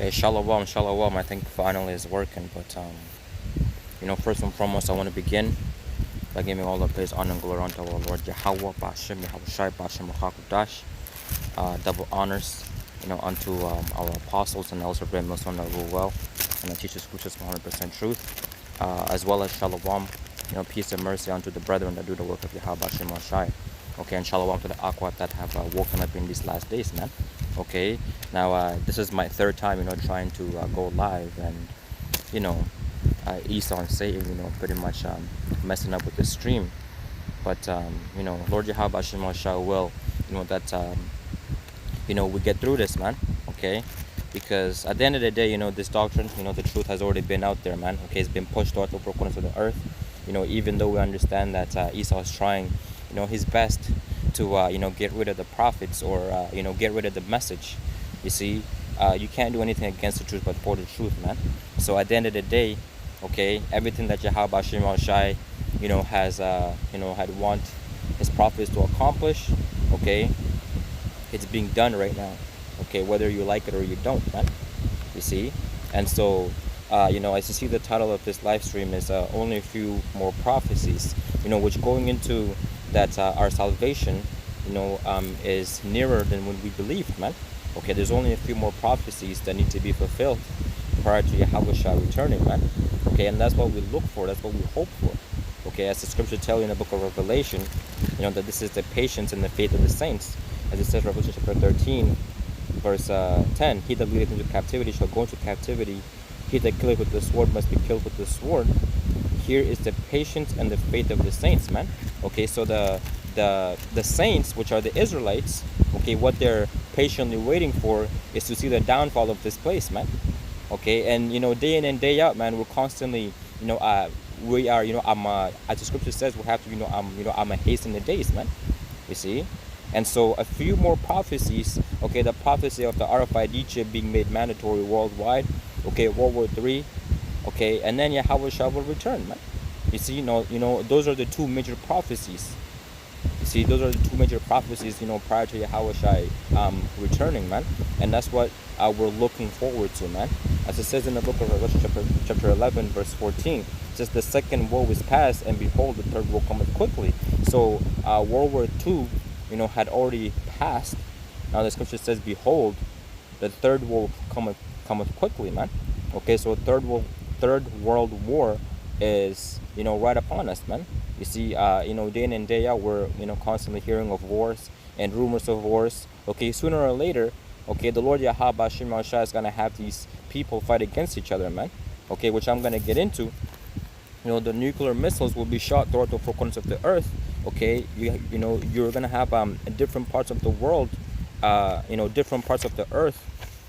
Hey, shalom, shalom. I think finally is working, but first and foremost, I want to begin by giving all the praise, honor, and glory unto our Lord Yahweh, Ba'ashem, Yahweh Shai, Ba'ashem, Ruchakudash. Double honors, unto our apostles and elders of great Muslim that rule well and that teach the scriptures 100% truth, as well as shalom, peace and mercy unto the brethren that do the work of Yahweh, Ba'ashem, Shai. Okay, and shalom to the Aqua that have woken up in these last days, man. Okay, now this is my third time, trying to go live, and Esau and Satan, pretty much messing up with the stream. But Lord Yahweh Hashem Shah will, that we get through this, man. Okay, because at the end of the day, this doctrine, the truth has already been out there, man. Okay, it's been pushed out to the four corners of the earth. Even though we understand that Esau is trying, his best to get rid of the prophets or get rid of the message. You see, you can't do anything against the truth but for the truth, man. So at the end of the day, okay, everything that Yahweh Shema Shai, has had want his prophets to accomplish, okay, it's being done right now. Okay, whether you like it or you don't, man. You see, and so as you see, the title of this live stream is only a few more prophecies, which going into that our salvation, is nearer than when we believed, man. Okay, there's only a few more prophecies that need to be fulfilled prior to Yahweh Shah returning, man. Okay, and that's what we look for, that's what we hope for. Okay, as the scripture tells you in the book of Revelation, that this is the patience and the faith of the saints. As it says, Revelation chapter 13, verse 10, he that leadeth into captivity shall go into captivity. He that killeth with the sword must be killed with the sword. Here is the patience and the faith of the saints, man. Okay, so the saints, which are the Israelites, okay, what they're patiently waiting for is to see the downfall of this place, man. Okay, and day in and day out, man, we're constantly, we are, as the scripture says, we have to, I'm a hasten the days, man. You see, and so a few more prophecies. Okay, the prophecy of the RFID chip being made mandatory worldwide. Okay, World War III. Okay, and then Yahweh Shah will return, man. You see, those are the two major prophecies. You see, those are the two major prophecies, prior to Yahweh Shai returning, man. And that's what we're looking forward to, man. As it says in the book of Revelation, chapter 11, verse 14, it says, the second woe is past, and behold, the third woe cometh quickly. So World War II, had already passed. Now the scripture says, behold, the third woe cometh quickly, man. Okay, so third world war is, right upon us, man. You see, day in and day out, we're, constantly hearing of wars and rumors of wars. Okay, sooner or later, okay, the Lord Yahweh Shema Shah is going to have these people fight against each other, man. Okay, which I'm going to get into. The nuclear missiles will be shot throughout the four corners of the earth. Okay, you're going to have different parts of the world, different parts of the earth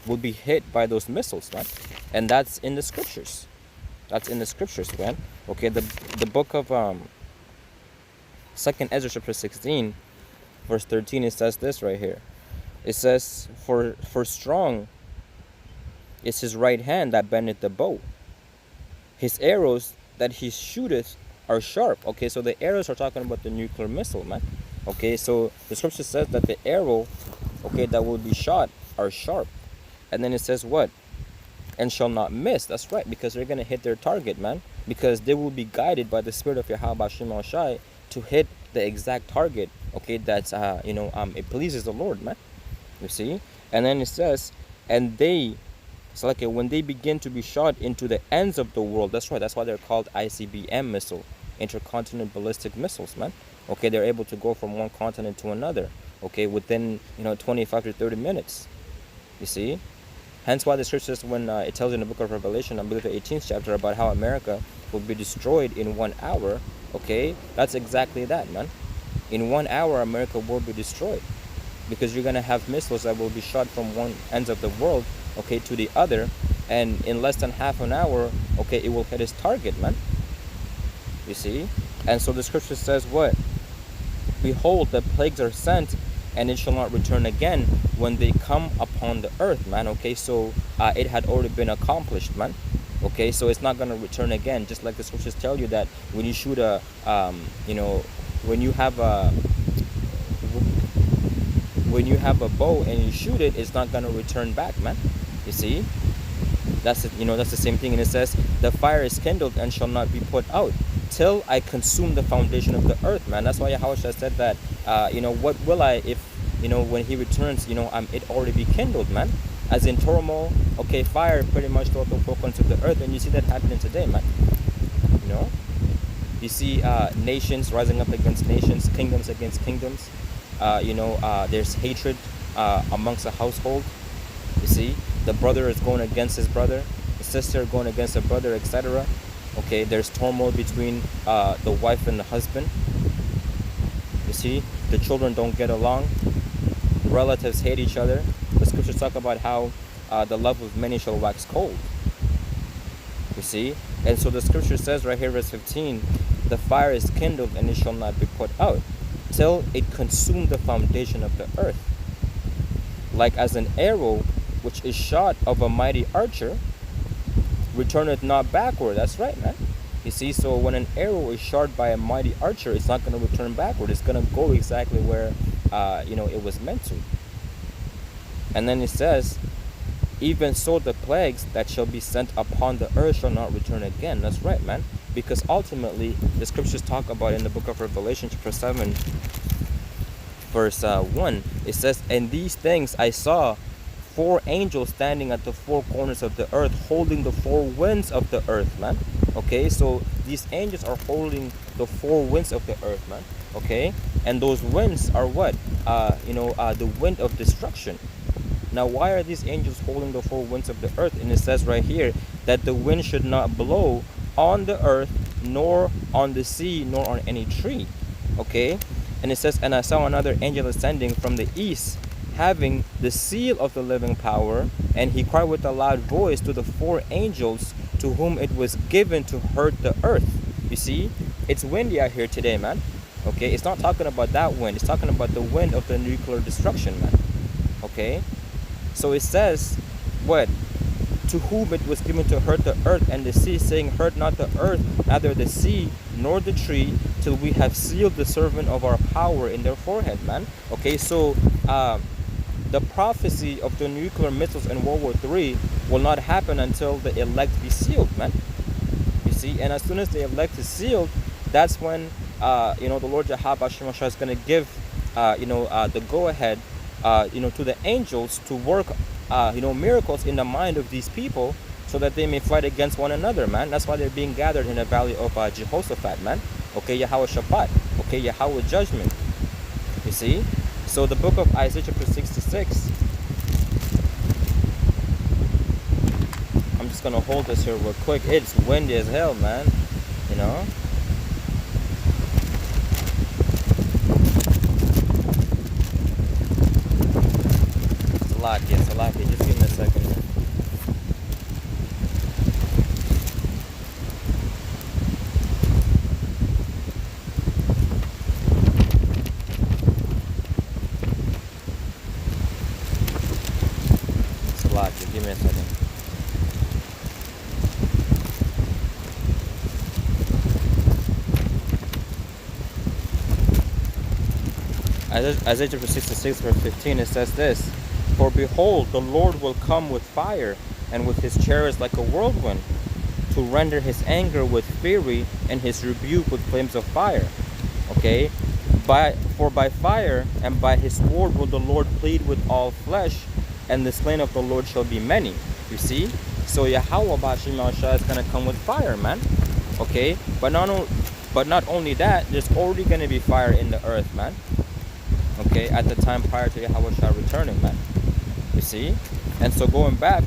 will be hit by those missiles, man. And that's in the scriptures. That's in the scriptures, man. Okay, the book of 2nd Ezra chapter 16, verse 13, it says this right here. It says, for strong is his right hand that bendeth the bow. His arrows that he shooteth are sharp. Okay, so the arrows are talking about the nuclear missile, man. Okay, so the scripture says that the arrow, okay, that will be shot are sharp. And then it says what? And shall not miss. That's right, because they're going to hit their target, man. Because they will be guided by the spirit of Yahweh Shema Shai to hit the exact target, okay, that's, it pleases the Lord, man. You see? And then it says, and they, so like when they begin to be shot into the ends of the world, that's right, that's why they're called ICBM missile, intercontinental ballistic missiles, man. Okay, they're able to go from one continent to another, okay, within, 25 to 30 minutes. You see? Hence why the scriptures, when it tells in the book of Revelation, I believe the 18th chapter, about how America will be destroyed in 1 hour, okay, that's exactly that, man. In 1 hour, America will be destroyed. Because you're going to have missiles that will be shot from one end of the world, okay, to the other. And in less than half an hour, okay, it will hit its target, man. You see? And so the scripture says what? Behold, the plagues are sent, and it shall not return again when they come upon the earth, man. Okay, so it had already been accomplished, man. Okay, so it's not going to return again. Just like the scriptures tell you that when you shoot a, when you have a bow and you shoot it, it's not going to return back, man. You see? That's it, that's the same thing. And it says, the fire is kindled and shall not be put out till I consume the foundation of the earth, man. That's why Yahweh said that, what will I, if, when he returns, it already be kindled, man. As in turmoil, okay, fire pretty much throughout the four corners of the earth. And you see that happening today, man. You know, you see nations rising up against nations, kingdoms against kingdoms. There's hatred amongst a household. You see, the brother is going against his brother, the sister going against the brother, etc. Okay, there's turmoil between the wife and the husband. You see, the children don't get along, relatives hate each other. The scriptures talk about how the love of many shall wax cold. You see, and so the scripture says right here, verse 15, the fire is kindled and it shall not be put out till it consume the foundation of the earth. Like as an arrow which is shot of a mighty archer, returneth not backward. That's right, man. You see, so when an arrow is shot by a mighty archer, it's not going to return backward. It's going to go exactly where, it was meant to. And then it says, even so the plagues that shall be sent upon the earth shall not return again. That's right, man. Because ultimately, the scriptures talk about in the book of Revelation, chapter 7, verse 1, it says, and these things I saw 4 angels standing at the 4 corners of the earth, holding the 4 winds of the earth, man. Okay, so these angels are holding the 4 winds of the earth, man. Okay, and those winds are what? The wind of destruction. Now, why are these angels holding the 4 winds of the earth? And it says right here that the wind should not blow on the earth, nor on the sea, nor on any tree. Okay, and it says, and I saw another angel ascending from the east, having the seal of the living power, and he cried with a loud voice to the 4 angels to whom it was given to hurt the earth. You see, it's windy out here today, man. Okay, it's not talking about that wind. It's talking about the wind of the nuclear destruction, man. Okay, so it says, what? To whom it was given to hurt the earth and the sea, saying, hurt not the earth, neither the sea, nor the tree, till we have sealed the servant of our power in their forehead, man. Okay, so the prophecy of the nuclear missiles in World War III will not happen until the elect be sealed, man. You see, and as soon as the elect is sealed, that's when the Lord Yahweh is going to give the go-ahead to the angels to work miracles in the mind of these people, so that they may fight against one another, man. That's why they're being gathered in the valley of Jehoshaphat, man. Okay, Yahweh Shabbat. Okay, Yahweh judgment. You see, so the book of Isaiah chapter 66. I'm just gonna hold this here real quick. It's windy as hell, man. You know. Salaki. Just give me a second here. Salaki, give me a second. Isaiah chapter 66 verse 15, it says this, for behold, the Lord will come with fire, and with his chariots like a whirlwind, to render his anger with fury, and his rebuke with flames of fire. Okay? For by fire and by his sword will the Lord plead with all flesh, and the slain of the Lord shall be many. You see? So Yahweh Bashim is going to come with fire, man. Okay? But not only that, there's already going to be fire in the earth, man. Okay? At the time prior to Yahweh returning, man. You see? And so going back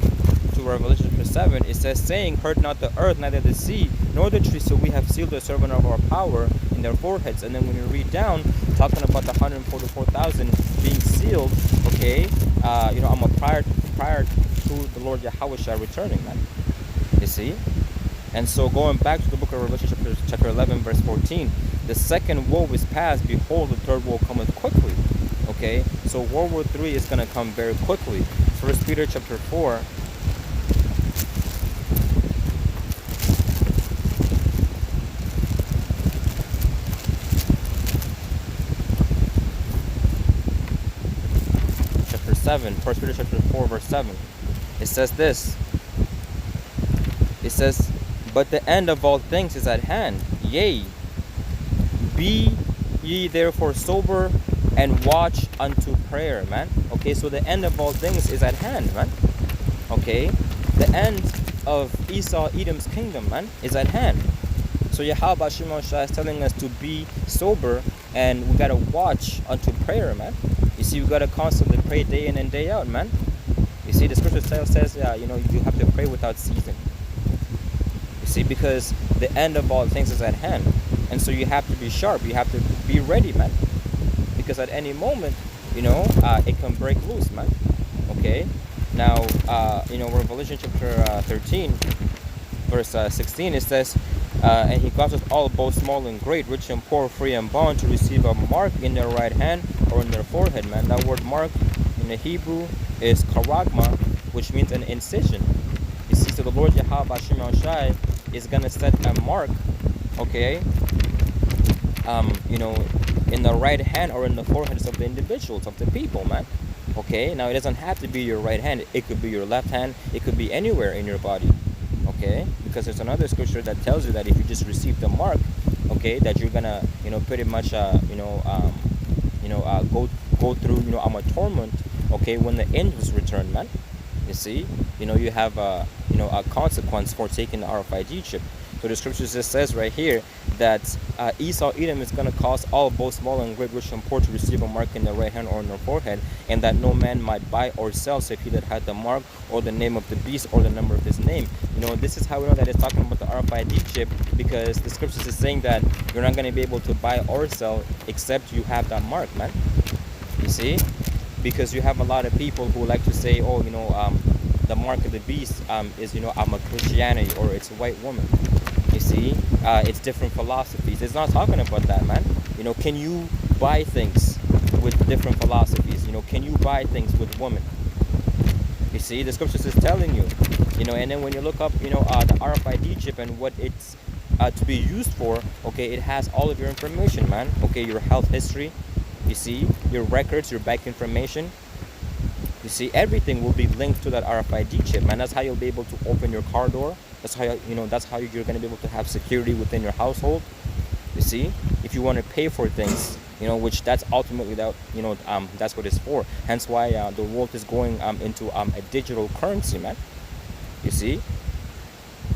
to Revelation chapter 7, it says, saying, hurt not the earth, neither the sea, nor the tree, so we have sealed the servant of our power in their foreheads. And then when you read down, talking about the 144,000 being sealed, okay, I'm a prior to the Lord Yahweh returning, man. You see? And so going back to the book of Revelation chapter 11, verse 14, the second woe is past, behold, the third woe cometh quickly. Okay, so World War III is going to come very quickly. 1 Peter chapter 4. Chapter 7. 1 Peter chapter 4 verse 7. It says this. It says, but the end of all things is at hand. Yea, be ye therefore sober and watch unto prayer, man. Okay, so the end of all things is at hand, man. Okay, the end of Esau, Edom's kingdom, man, is at hand. So Yahweh Shimon Shah is telling us to be sober, and we gotta watch unto prayer, man. You see, we gotta constantly pray day in and day out, man. You see, the scripture says, you have to pray without ceasing. You see, because the end of all things is at hand. And so you have to be sharp. You have to be ready, man. Because at any moment, it can break loose, man. Okay? Now, Revelation chapter 13, verse 16, it says, and he causeth all, both small and great, rich and poor, free and bond, to receive a mark in their right hand or in their forehead, man. That word mark in the Hebrew is karagma, which means an incision. You see, so the Lord Yahweh Shimon Shai is going to set a mark, okay, in the right hand or in the foreheads of the individuals, of the people, man. Okay, now it doesn't have to be your right hand. It could be your left hand. It could be anywhere in your body. Okay, because there's another scripture that tells you that if you just receive the mark, okay, that you're gonna, pretty much, go through, a torment, okay, when the angels return, man. You see, you have a consequence for taking the RFID chip. So the scripture just says right here that Esau, Edom is going to cause all, both small and great, rich and poor, to receive a mark in their right hand or in their forehead, and that no man might buy or sell save he that had the mark or the name of the beast or the number of his name. This is how we know that it's talking about the RFID chip, because the scriptures is saying that you're not going to be able to buy or sell except you have that mark, man. You see? Because you have a lot of people who like to say, oh, the mark of the beast is, I'm a Christianity, or it's a white woman. You see, it's different philosophies. It's not talking about that, man. Can you buy things with different philosophies? Can you buy things with women? You see, the scriptures is telling you, and then when you look up, the RFID chip and what it's to be used for, okay, it has all of your information, man. Okay, your health history, you see, your records, your bank information. You see, everything will be linked to that RFID chip, man. That's how you'll be able to open your car door. That's how you're going to be able to have security within your household. You see, if you want to pay for things, which that's ultimately that's what it's for. Hence why the world is going into a digital currency, man. You see,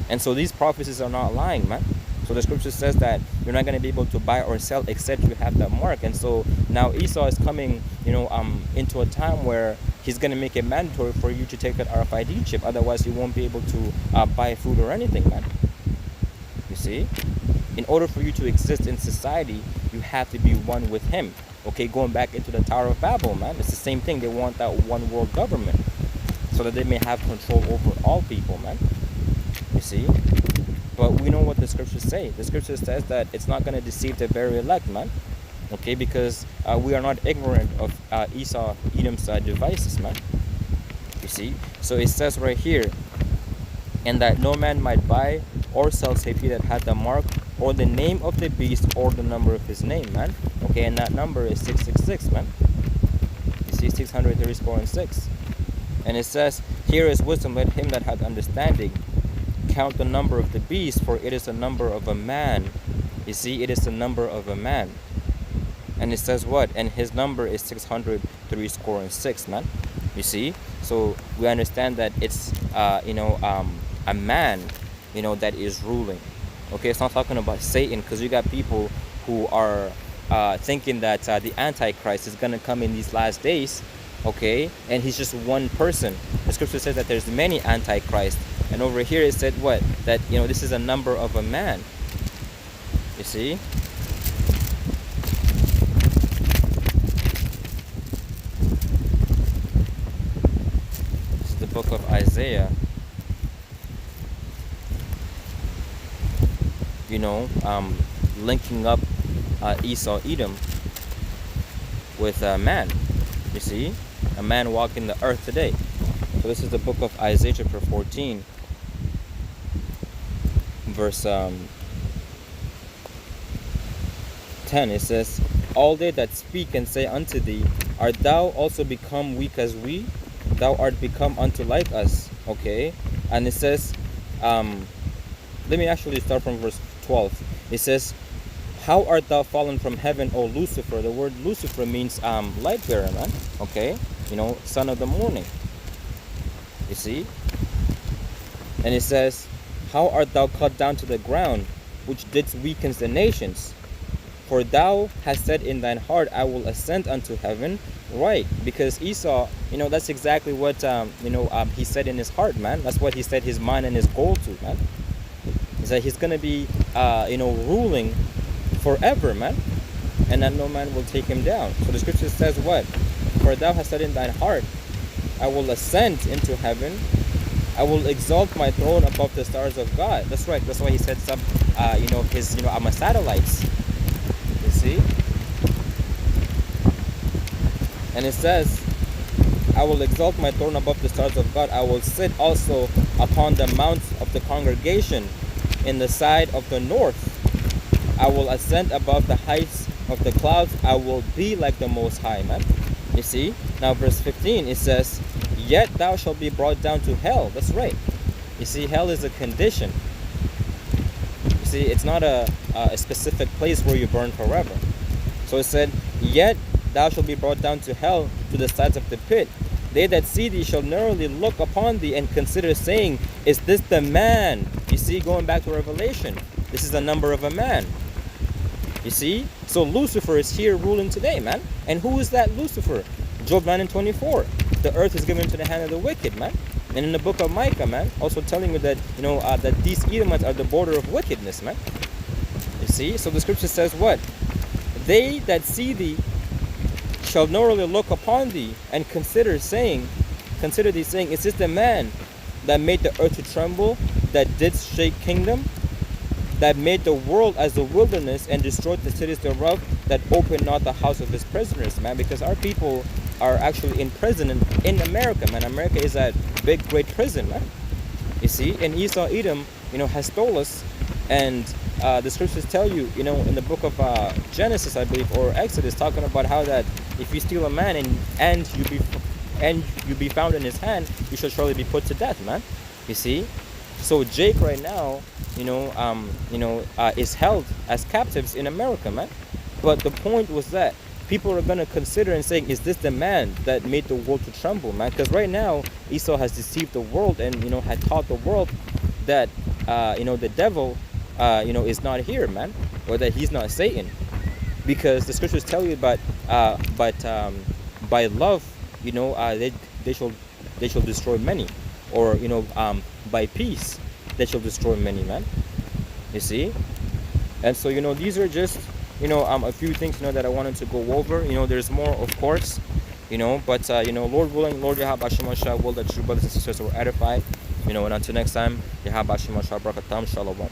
and so these prophecies are not lying, man. So the scripture says that you're not going to be able to buy or sell except you have that mark. And so now Esau is coming, into a time where he's going to make it mandatory for you to take that RFID chip. Otherwise, you won't be able to buy food or anything, man. You see? In order for you to exist in society, you have to be one with him. Okay, going back into the Tower of Babel, man. It's the same thing. They want that one world government so that they may have control over all people, man. You see? But we know what the scriptures say. The scripture says that it's not going to deceive the very elect, man. Okay, because we are not ignorant of Esau, Edom's devices, man. You see? So it says right here, and that no man might buy or sell save he that had the mark or the name of the beast or the number of his name, man. Okay, and that number is 666, man. You see, 636. And it says, here is wisdom, let him that hath understanding count the number of the beast, for it is the number of a man. You see, it is the number of a man. And it says what? And his number is 636, man. You see? So we understand that it's a man, that is ruling. Okay, it's not talking about Satan, because you got people who are thinking that the Antichrist is going to come in these last days, okay, and he's just one person. The scripture says that there's many Antichrists. And over here it said what? That, this is a number of a man. You see? This is the book of Isaiah. Linking up Esau, Edom with a man. You see? A man walking the earth today. So this is the book of Isaiah chapter 14. Verse 10, it says, all they that speak and say unto thee, art thou also become weak as we? Thou art become unto like us. Okay, and it says, um, let me actually start from verse 12. It says, how art thou fallen from heaven, O Lucifer? The word Lucifer means light bearer, man. Okay, son of the morning. You see, and it says, how art thou cut down to the ground, which didst weaken the nations? For thou hast said in thine heart, I will ascend unto heaven. Right, because Esau, that's exactly what he said in his heart, man. That's what he set his mind and his goal to, man. Is that he's gonna be ruling forever, man, and that no man will take him down. So the scripture says what? For thou hast said in thine heart, I will ascend into heaven, I will exalt my throne above the stars of God. That's right. That's why he sets up his I'm a satellites. You see? And it says, I will exalt my throne above the stars of God. I will sit also upon the mount of the congregation in the side of the north. I will ascend above the heights of the clouds. I will be like the Most High, man. You see? Now verse 15, it says, yet thou shalt be brought down to hell. That's right. You see, hell is a condition. You see, it's not a specific place where you burn forever. So it said, yet thou shalt be brought down to hell, to the sides of the pit. They that see thee shall narrowly look upon thee and consider, saying, is this the man? You see, going back to Revelation, this is the number of a man. You see? So Lucifer is here ruling today, man. And who is that Lucifer? Job 9:24. The earth is given into the hand of the wicked, man. And in the book of Micah, man, also telling you that, that these Edomites are the border of wickedness, man. You see? So the scripture says what? They that see thee shall narrowly look upon thee and consider thee, saying, is this the man that made the earth to tremble, that did shake kingdom, that made the world as the wilderness and destroyed the cities thereof, that opened not the house of his prisoners, man? Because our people are actually in prison in America, man. America is a big, great prison, man. You see, and Esau, Edom, has stole us, and the scriptures tell you, in the book of Genesis, I believe, or Exodus, talking about how that if you steal a man and you be found in his hand, you shall surely be put to death, man. You see, so Jake right now, is held as captives in America, man. But the point was that people are going to consider and saying, is this the man that made the world to tremble, man? Because right now, Esau has deceived the world and, had taught the world that, the devil, is not here, man. Or that he's not Satan. Because the scriptures tell you about, by love, they shall destroy many. Or, by peace, they shall destroy many, man. You see? And so, these are just, a few things, that I wanted to go over. There's more, of course, but, Lord willing, Lord Yahweh Hashem will that true brothers and sisters were edified. And until next time, Yahweh Hashem Brakatam Shalom.